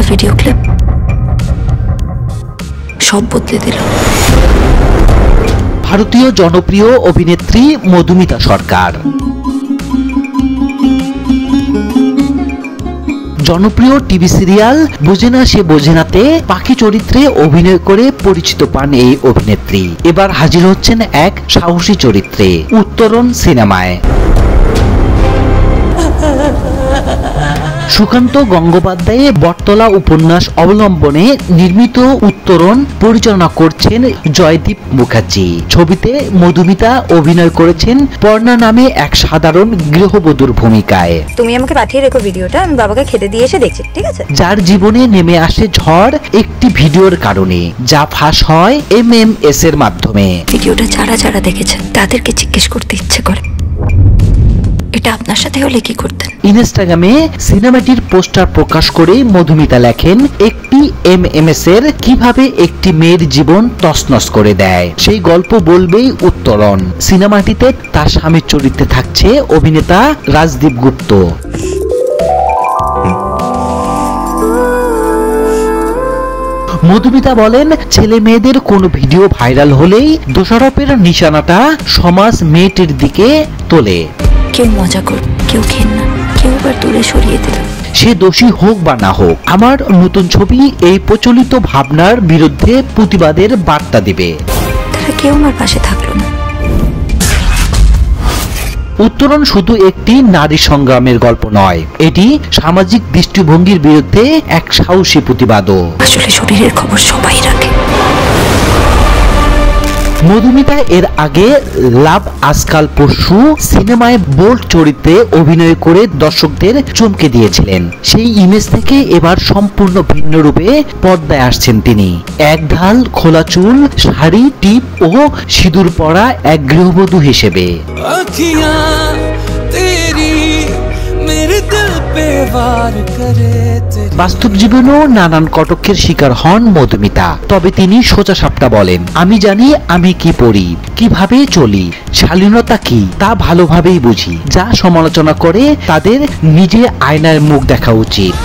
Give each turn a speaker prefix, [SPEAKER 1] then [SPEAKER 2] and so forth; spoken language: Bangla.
[SPEAKER 1] ভিডিও ক্লিপ সব বদলে দিল।
[SPEAKER 2] ভারতীয় জনপ্রিয় অভিনেত্রী মধুমিতা সরকার জনপ্রিয় টিভি সিরিয়াল বুঝে না সে বোঝে নাতে পাখি চরিত্রে অভিনয় করে পরিচিত পান এই অভিনেত্রী। এবার হাজির হচ্ছেন এক সাহসী চরিত্রে উত্তরণ সিনেমায়। সুকান্ত গঙ্গোপাধ্যায়ের বটতলা উপন্যাস অবলম্বনে নির্মিত উত্তরণ পরিচালনা করছেন জয়দীপ মুখার্জি। ছবিতে মধুমিতা অভিনয় করেছেন পর্ণা নামে এক সাধারণ গৃহবধূর ভূমিকায়।
[SPEAKER 1] তুমি আমাকে পাঠিয়ে রেখো ভিডিওটা, আমি বাবাকে খেতে দিয়ে এসে দেখছি, ঠিক আছে?
[SPEAKER 2] যার জীবনে নেমে আসে ঝড় একটি ভিডিওর কারণে, যা ফাঁস হয় MMS এর মাধ্যমে।
[SPEAKER 1] ভিডিওটা যারা যারা দেখেছেন তাদেরকে জিজ্ঞেস করতে ইচ্ছে করে, এটা আপনার সাথে হলে কি করতেন?
[SPEAKER 2] ইনস্টাগ্রামে সিনেমাটির পোস্টার প্রকাশ করে মধুমিতা লেখেন, একটি MMS এর কিভাবে একটি মেয়ের জীবন তছনছ করে দেয় সেই গল্প বলবেই উত্তরণ। সিনেমাটিতে তার স্বামীর চরিত্রে থাকছে অভিনেতা রাজদীপ গুপ্ত। মধুমিতা বলেন, ছেলে মেয়েদের কোনো ভিডিও ভাইরাল হলেই দোষারোপের নিশানাটা সমাজ মেয়েটির দিকে তোলে।
[SPEAKER 1] কেউ মজা করুক, কেউ ঘেন্না, কেউ আবার দূরে সরিয়ে দিল।
[SPEAKER 2] সে দোষী হোক বা না হোক, আমার নতুন ছবি এই প্রচলিত ভাবনার বিরুদ্ধে প্রতিবাদের বার্তা দিবে।
[SPEAKER 1] তারা কেউ আমার পাশে থাকলো না।
[SPEAKER 2] উত্তরণ শুধু একটি নারী সংগ্রামের গল্প নয়, এটি সামাজিক দৃষ্টিভঙ্গির বিরুদ্ধে এক সাহসী প্রতিবাদও।
[SPEAKER 1] আসলে শরীরের খবর সবাই রাখে।
[SPEAKER 2] মধুমিতা এর আগে লাভ আজকাল পরশু সিনেমায় বোল্ড চরিত্রে অভিনয় করে দর্শকদের চমকে দিয়েছিলেন। সেই ইমেজ থেকে এবার সম্পূর্ণ ভিন্ন রূপে পর্দায় আসছেন তিনি। এক ঢাল খোলা চুল, শাড়ি, টিপ ও সিঁদুর পরা এক গৃহবধূ হিসেবে। বাস্তব জীবনেও নানান কটক্ষের শিকার হন মধুমিতা, তবে তিনি সোজা সাপটা বলেন, আমি জানি আমি কি পড়ি, কিভাবে চলি, শালীনতা কি তা ভালোভাবেই বুঝি। যা সমালোচনা করে তাদের নিজে আয়নায় মুখ দেখা উচিত।